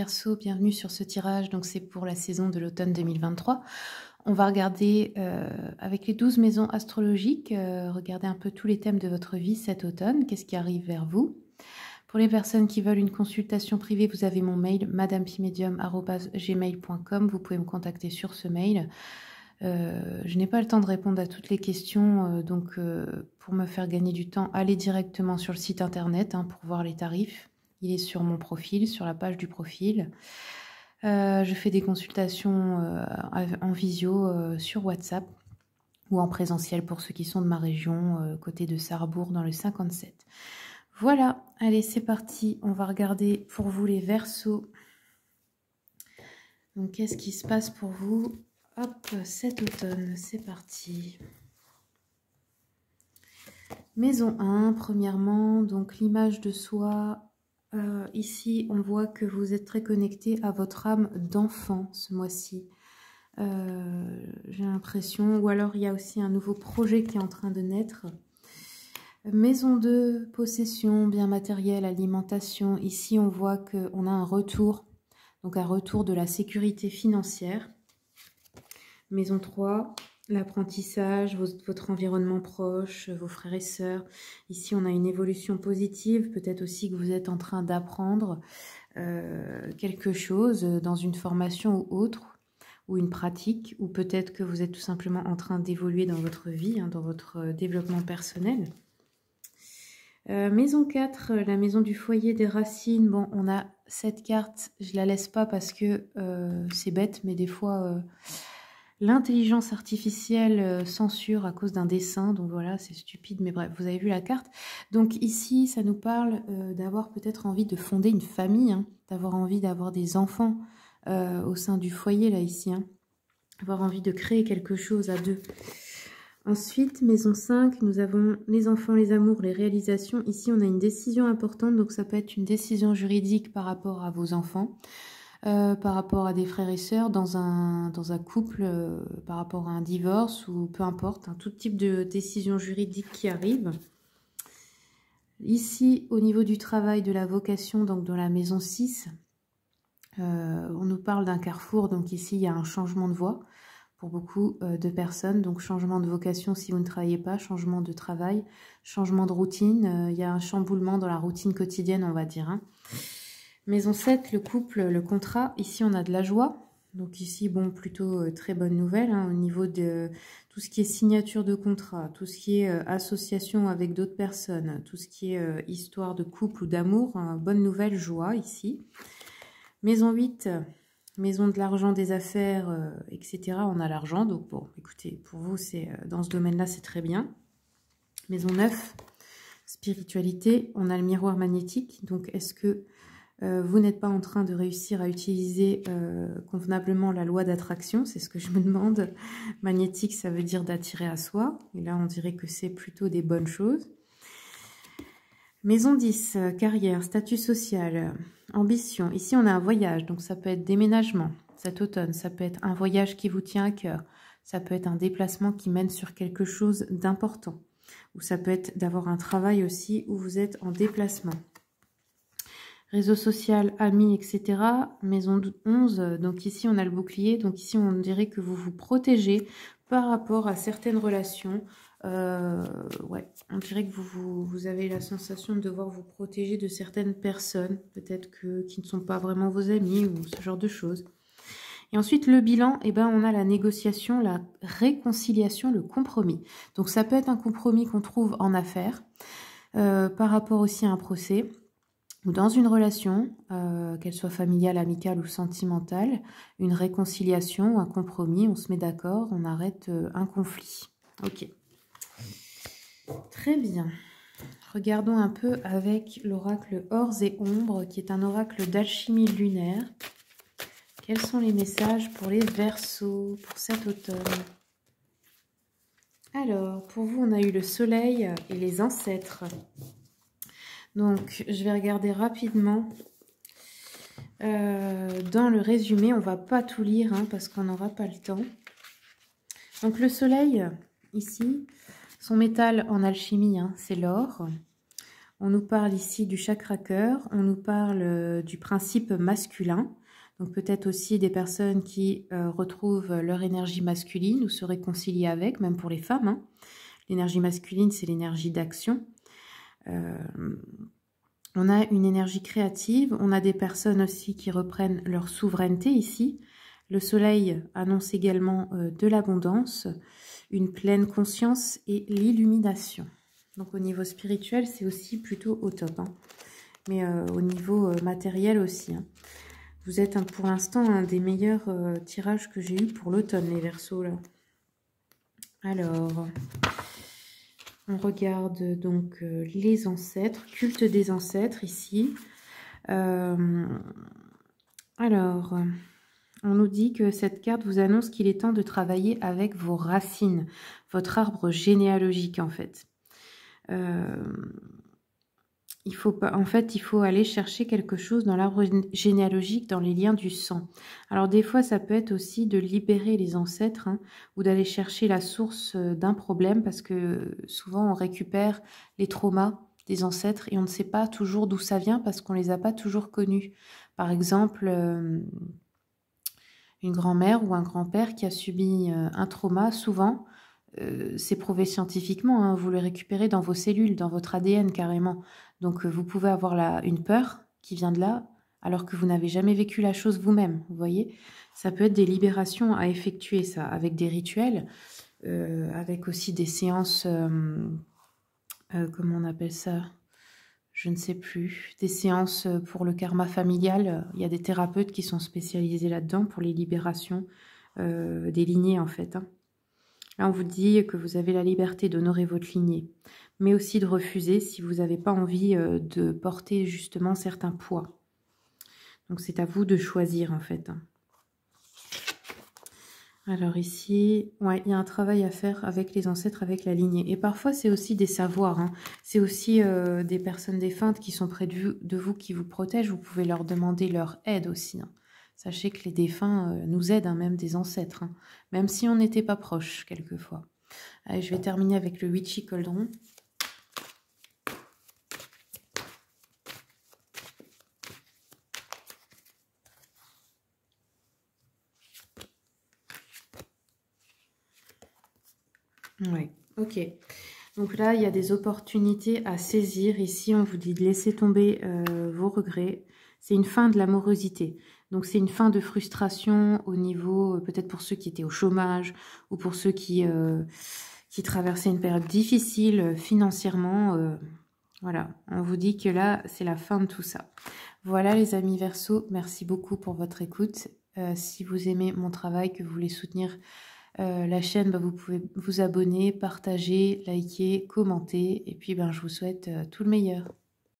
Verseaux, bienvenue sur ce tirage. Donc c'est pour la saison de l'automne 2023. On va regarder avec les 12 maisons astrologiques, regarder un peu tous les thèmes de votre vie cet automne, qu'est-ce qui arrive vers vous. Pour les personnes qui veulent une consultation privée, vous avez mon mail madamepimedium@gmail.com. Vous pouvez me contacter sur ce mail. Je n'ai pas le temps de répondre à toutes les questions, donc pour me faire gagner du temps, allez directement sur le site internet pour voir les tarifs. Il est sur mon profil, sur la page du profil. Je fais des consultations en visio sur WhatsApp ou en présentiel pour ceux qui sont de ma région, côté de Sarrebourg dans le 57. Voilà, allez c'est parti, on va regarder pour vous les Verseaux. Donc qu'est-ce qui se passe pour vous? Hop, cet automne, c'est parti. Maison 1, premièrement, donc l'image de soi. Ici, on voit que vous êtes très connecté à votre âme d'enfant ce mois-ci. J'ai l'impression, ou alors il y a aussi un nouveau projet qui est en train de naître. Maison 2, possession, biens matériels, alimentation. Ici, on voit qu'on a un retour, donc un retour de la sécurité financière. Maison 3, l'apprentissage, votre environnement proche, vos frères et sœurs. Ici, on a une évolution positive. Peut-être aussi que vous êtes en train d'apprendre quelque chose dans une formation ou autre, ou une pratique, ou peut-être que vous êtes tout simplement en train d'évoluer dans votre vie, dans votre développement personnel. Maison 4, la maison du foyer des racines. Bon, on a cette carte, je la laisse pas parce que c'est bête, mais des fois l'intelligence artificielle censure à cause d'un dessin, donc voilà, c'est stupide, mais bref, vous avez vu la carte. Donc ici, ça nous parle d'avoir peut-être envie de fonder une famille, d'avoir envie d'avoir des enfants au sein du foyer, là, ici, avoir envie de créer quelque chose à deux. Ensuite, maison 5, nous avons les enfants, les amours, les réalisations. Ici, on a une décision importante, donc ça peut être une décision juridique par rapport à vos enfants, par rapport à des frères et sœurs, dans un couple, par rapport à un divorce, ou peu importe, tout type de décision juridique qui arrive. Ici, au niveau du travail, de la vocation, donc dans la maison 6, on nous parle d'un carrefour, donc ici, il y a un changement de voie pour beaucoup de personnes, donc changement de vocation si vous ne travaillez pas, changement de travail, changement de routine, il y a un chamboulement dans la routine quotidienne, on va dire. Maison 7, le couple, le contrat, ici on a de la joie, donc ici, bon, plutôt très bonne nouvelle, au niveau de tout ce qui est signature de contrat, tout ce qui est association avec d'autres personnes, tout ce qui est histoire de couple ou d'amour, bonne nouvelle, joie ici. Maison 8, maison de l'argent, des affaires, etc. On a l'argent, donc bon, écoutez, pour vous, c'est dans ce domaine-là, c'est très bien. Maison 9, spiritualité, on a le miroir magnétique. Donc, est-ce que vous n'êtes pas en train de réussir à utiliser convenablement la loi d'attraction? C'est ce que je me demande. Magnétique, ça veut dire d'attirer à soi. Et là, on dirait que c'est plutôt des bonnes choses. Maison 10, carrière, statut social, ambition. Ici, on a un voyage, donc ça peut être déménagement cet automne. Ça peut être un voyage qui vous tient à cœur. Ça peut être un déplacement qui mène sur quelque chose d'important. Ou ça peut être d'avoir un travail aussi où vous êtes en déplacement. Réseau social, amis, etc. Maison 11, donc ici, on a le bouclier. Donc ici, on dirait que vous vous protégez par rapport à certaines relations. Ouais, on dirait que vous avez la sensation de devoir vous protéger de certaines personnes, peut-être qui ne sont pas vraiment vos amis ou ce genre de choses. Et ensuite, le bilan, on a la négociation, la réconciliation, le compromis. Donc, ça peut être un compromis qu'on trouve en affaires, par rapport aussi à un procès, ou dans une relation, qu'elle soit familiale, amicale ou sentimentale, une réconciliation, un compromis, on se met d'accord, on arrête un conflit. Ok. Très bien. Regardons un peu avec l'oracle Ors et Ombres, qui est un oracle d'alchimie lunaire. Quels sont les messages pour les Verseaux pour cet automne? Alors, pour vous, on a eu le soleil et les ancêtres. Donc, je vais regarder rapidement. Dans le résumé, on ne va pas tout lire parce qu'on n'aura pas le temps. Donc, le soleil, ici, son métal en alchimie, c'est l'or. On nous parle ici du chakra cœur, on nous parle du principe masculin. Donc peut-être aussi des personnes qui retrouvent leur énergie masculine ou se réconcilient avec, même pour les femmes. Hein. L'énergie masculine, c'est l'énergie d'action. On a une énergie créative, on a des personnes aussi qui reprennent leur souveraineté ici. Le soleil annonce également de l'abondance, une pleine conscience et l'illumination. Donc au niveau spirituel, c'est aussi plutôt au top. Hein. Mais au niveau matériel aussi. Hein. Vous êtes pour l'instant un des meilleurs tirages que j'ai eu pour l'automne, les Verseaux. Là. Alors, on regarde donc les ancêtres, culte des ancêtres ici. Alors, on nous dit que cette carte vous annonce qu'il est temps de travailler avec vos racines, votre arbre généalogique en fait. Il faut aller chercher quelque chose dans l'arbre généalogique, dans les liens du sang. Alors des fois, ça peut être aussi de libérer les ancêtres hein, ou d'aller chercher la source d'un problème parce que souvent on récupère les traumas des ancêtres et on ne sait pas toujours d'où ça vient parce qu'on ne les a pas toujours connus. Par exemple, une grand-mère ou un grand-père qui a subi un trauma, souvent, c'est prouvé scientifiquement, hein, vous le récupérez dans vos cellules, dans votre ADN carrément. Donc vous pouvez avoir une peur qui vient de là, alors que vous n'avez jamais vécu la chose vous-même, vous voyez. Ça peut être des libérations à effectuer, ça, avec des rituels, avec aussi des séances, comment on appelle ça ? Je ne sais plus, des séances pour le karma familial. Il y a des thérapeutes qui sont spécialisés là-dedans pour les libérations des lignées en fait. Hein. Là, on vous dit que vous avez la liberté d'honorer votre lignée, mais aussi de refuser si vous n'avez pas envie de porter justement certains poids. Donc, c'est à vous de choisir en fait. Alors ici, ouais, il y a un travail à faire avec les ancêtres, avec la lignée. Et parfois, c'est aussi des savoirs. Hein. C'est aussi des personnes défuntes qui sont près de vous, qui vous protègent. Vous pouvez leur demander leur aide aussi. Hein. Sachez que les défunts nous aident, hein, même des ancêtres. Hein. Même si on n'était pas proches, quelquefois. Allez, je vais terminer avec le Witchy Cauldron. Ouais, ok. Donc là, il y a des opportunités à saisir. Ici, on vous dit de laisser tomber vos regrets. C'est une fin de l'amorosité. Donc, c'est une fin de frustration au niveau, peut-être pour ceux qui étaient au chômage ou pour ceux qui traversaient une période difficile financièrement. Voilà, on vous dit que là, c'est la fin de tout ça. Voilà les amis Verseaux, merci beaucoup pour votre écoute. Si vous aimez mon travail, que vous voulez soutenir la chaîne, vous pouvez vous abonner, partager, liker, commenter. Et puis, je vous souhaite tout le meilleur.